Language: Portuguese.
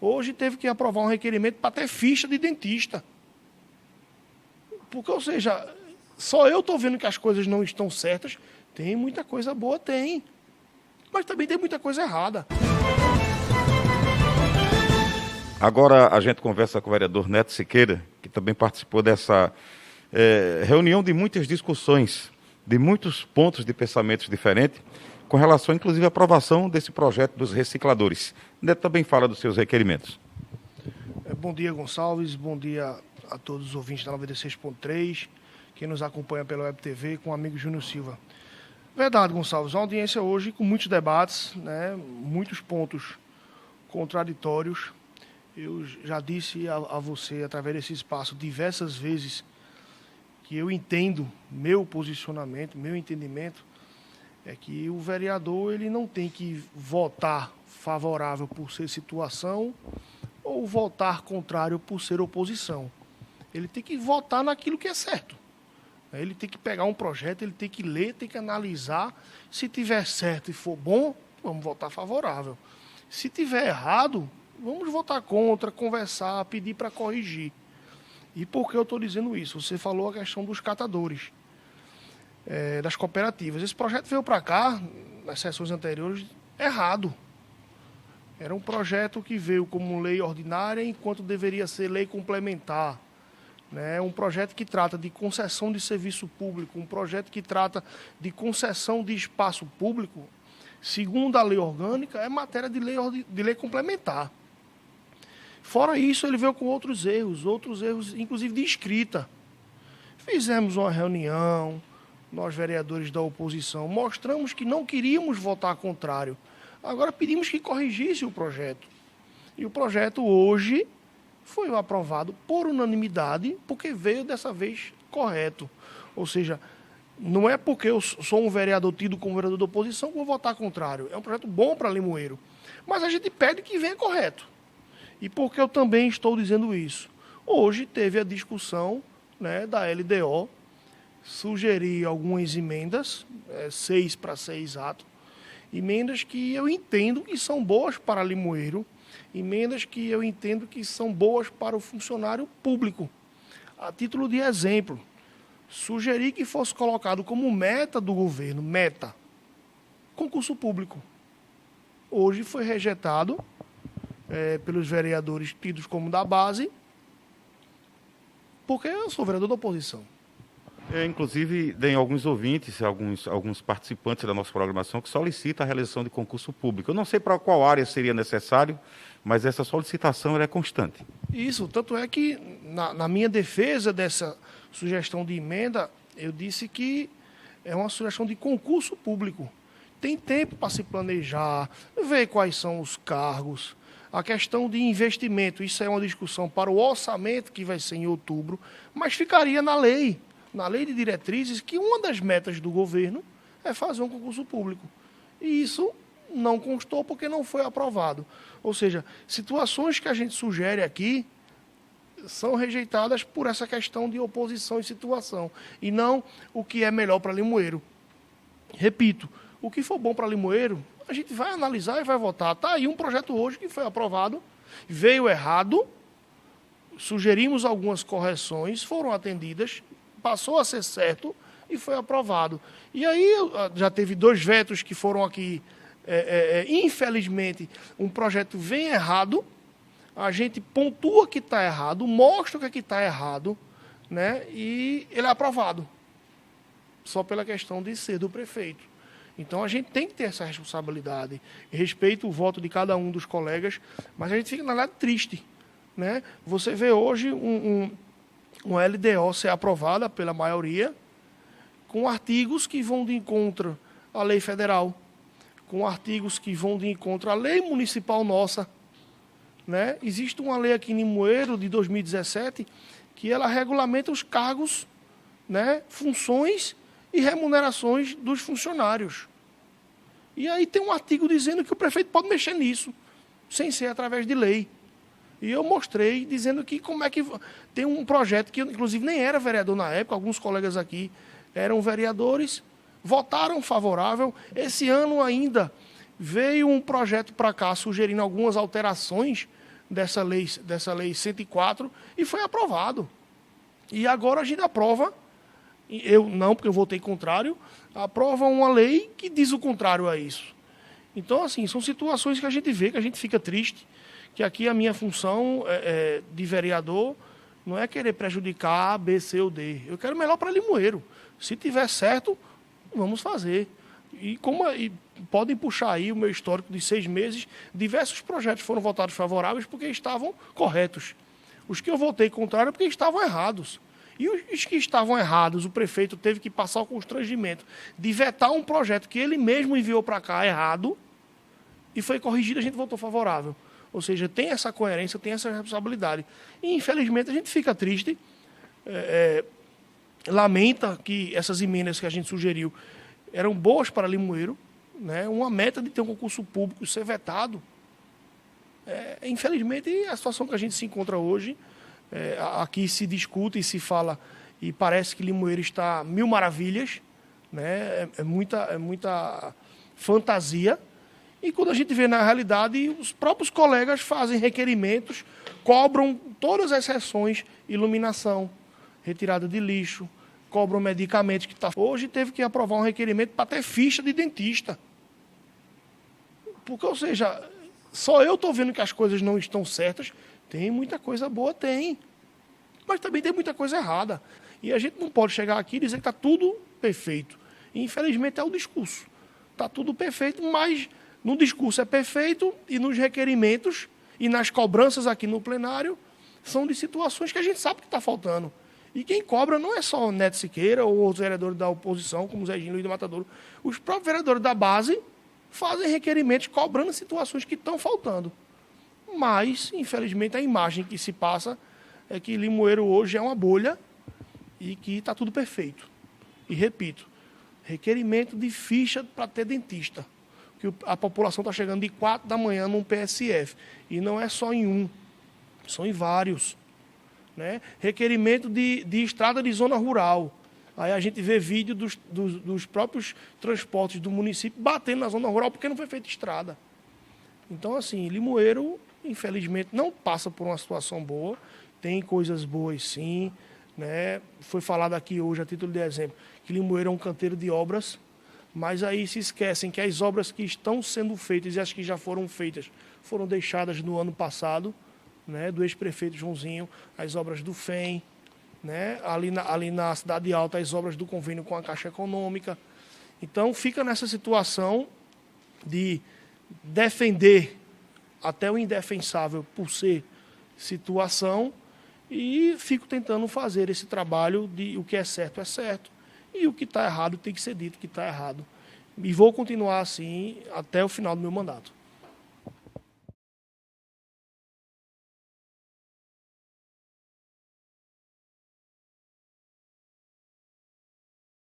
Hoje teve que aprovar um requerimento para ter ficha de dentista. Porque, ou seja, só eu estou vendo que as coisas não estão certas. Tem muita coisa boa, tem. Mas também tem muita coisa errada. Agora a gente conversa com o vereador Neto Siqueira, que também participou dessa reunião de muitas discussões, de muitos pontos de pensamentos diferentes, com relação, inclusive, à aprovação desse projeto dos recicladores. Neto também fala dos seus requerimentos. Bom dia, Gonçalves. Bom dia a todos os ouvintes da 96.3, quem nos acompanha pela Web TV, com o amigo Júnior Silva. Verdade, Gonçalves. Uma audiência hoje com muitos debates, né, muitos pontos contraditórios. Eu já disse a você, através desse espaço, diversas vezes, que eu entendo, meu posicionamento, meu entendimento, é que o vereador ele não tem que votar favorável por ser situação ou votar contrário por ser oposição. Ele tem que votar naquilo que é certo. Ele tem que pegar um projeto, ele tem que ler, tem que analisar. Se tiver certo e for bom, vamos votar favorável. Se tiver errado, vamos votar contra, conversar, pedir para corrigir. E por que eu estou dizendo isso? Você falou a questão dos catadores, das cooperativas. Esse projeto veio para cá, nas sessões anteriores, errado. Era um projeto que veio como lei ordinária, enquanto deveria ser lei complementar. Um projeto que trata de concessão de serviço público, um projeto que trata de concessão de espaço público, segundo a lei orgânica, é matéria de lei complementar. Fora isso, ele veio com outros erros, inclusive de escrita. Fizemos uma reunião, nós vereadores da oposição, mostramos que não queríamos votar contrário. Agora pedimos que corrigisse o projeto. E o projeto hoje foi aprovado por unanimidade, porque veio dessa vez correto. Ou seja, não é porque eu sou um vereador tido como vereador da oposição que vou votar contrário. É um projeto bom para Limoeiro. Mas a gente pede que venha correto. E por que eu também estou dizendo isso? Hoje teve a discussão, da LDO, sugeri algumas emendas, 6 atos, emendas que eu entendo que são boas para Limoeiro, emendas que eu entendo que são boas para o funcionário público. A título de exemplo, sugeri que fosse colocado como meta do governo, concurso público. Hoje foi rejeitado pelos vereadores tidos como da base, porque eu sou vereador da oposição. Inclusive, tem alguns ouvintes, alguns participantes da nossa programação que solicitam a realização de concurso público. Eu não sei para qual área seria necessário, mas essa solicitação é constante. Isso, tanto é que, na minha defesa dessa sugestão de emenda, eu disse que é uma sugestão de concurso público. Tem tempo para se planejar, ver quais são os cargos. A questão de investimento, isso é uma discussão para o orçamento, que vai ser em outubro, mas ficaria na lei de diretrizes, que uma das metas do governo é fazer um concurso público. E isso não constou porque não foi aprovado. Ou seja, situações que a gente sugere aqui são rejeitadas por essa questão de oposição e situação, e não o que é melhor para Limoeiro. Repito, o que for bom para Limoeiro, a gente vai analisar e vai votar. Está aí um projeto hoje que foi aprovado, veio errado, sugerimos algumas correções, foram atendidas, passou a ser certo e foi aprovado. E aí já teve 2 vetos que foram aqui, infelizmente, um projeto vem errado, a gente pontua que está errado, mostra que está errado, e ele é aprovado, só pela questão de ser do prefeito. Então a gente tem que ter essa responsabilidade. Respeito o voto de cada um dos colegas, mas a gente fica, na verdade, triste. Você vê hoje uma LDO ser aprovada pela maioria, com artigos que vão de encontro à lei federal, com artigos que vão de encontro à lei municipal nossa. Existe uma lei aqui em Limoeiro, de 2017, que ela regulamenta os cargos, funções e remunerações dos funcionários. E aí tem um artigo dizendo que o prefeito pode mexer nisso, sem ser através de lei. E eu mostrei, dizendo que como é que... Tem um projeto que eu, inclusive, nem era vereador na época, alguns colegas aqui eram vereadores, votaram favorável. Esse ano ainda veio um projeto para cá, sugerindo algumas alterações dessa lei 104 e foi aprovado. E agora a gente aprova, eu não, porque eu votei contrário, aprova uma lei que diz o contrário a isso. Então, assim, são situações que a gente vê, que a gente fica triste, que aqui a minha função de vereador não é querer prejudicar A, B, C ou D. Eu quero melhor para Limoeiro. Se tiver certo, vamos fazer. E podem puxar aí o meu histórico de 6 meses, diversos projetos foram votados favoráveis porque estavam corretos. Os que eu votei contrário porque estavam errados. E os que estavam errados, o prefeito teve que passar o constrangimento de vetar um projeto que ele mesmo enviou para cá errado e foi corrigido, a gente votou favorável. Ou seja, tem essa coerência, tem essa responsabilidade. E, infelizmente, a gente fica triste, lamenta que essas emendas que a gente sugeriu eram boas para Limoeiro, né? Uma meta de ter um concurso público ser vetado. Infelizmente, a situação que a gente se encontra hoje, aqui se discute e se fala, e parece que Limoeiro está mil maravilhas, né? É muita fantasia. E quando a gente vê na realidade, os próprios colegas fazem requerimentos, cobram todas as seções, iluminação, retirada de lixo, cobram medicamentos que está. Hoje teve que aprovar um requerimento para ter ficha de dentista. Porque, ou seja, só eu estou vendo que as coisas não estão certas. Tem muita coisa boa, tem. Mas também tem muita coisa errada. E a gente não pode chegar aqui e dizer que está tudo perfeito. E, infelizmente, é o discurso. Está tudo perfeito, mas no discurso é perfeito e nos requerimentos e nas cobranças aqui no plenário são de situações que a gente sabe que está faltando. E quem cobra não é só o Neto Siqueira ou os vereadores da oposição, como o Zé Gino e do Matadouro. Os próprios vereadores da base fazem requerimentos cobrando situações que estão faltando. Mas, infelizmente, a imagem que se passa é que Limoeiro hoje é uma bolha e que está tudo perfeito. E, repito, requerimento de ficha para ter dentista. Que a população está chegando de 4 da manhã num PSF. E não é só em um, são em vários. Né? Requerimento de estrada de zona rural. Aí a gente vê vídeo dos próprios transportes do município batendo na zona rural porque não foi feita estrada. Então, assim, Limoeiro, infelizmente, não passa por uma situação boa. Tem coisas boas, sim. Né? Foi falado aqui hoje, a título de exemplo, que Limoeiro é um canteiro de obras, mas aí se esquecem que as obras que estão sendo feitas e as que já foram feitas foram deixadas no ano passado, né, do ex-prefeito Joãozinho, as obras do FEM, né, ali na Cidade Alta, as obras do convênio com a Caixa Econômica. Então, fica nessa situação de defender até o indefensável por ser situação e fico tentando fazer esse trabalho de o que é certo e o que está errado tem que ser dito que está errado. E vou continuar assim até o final do meu mandato.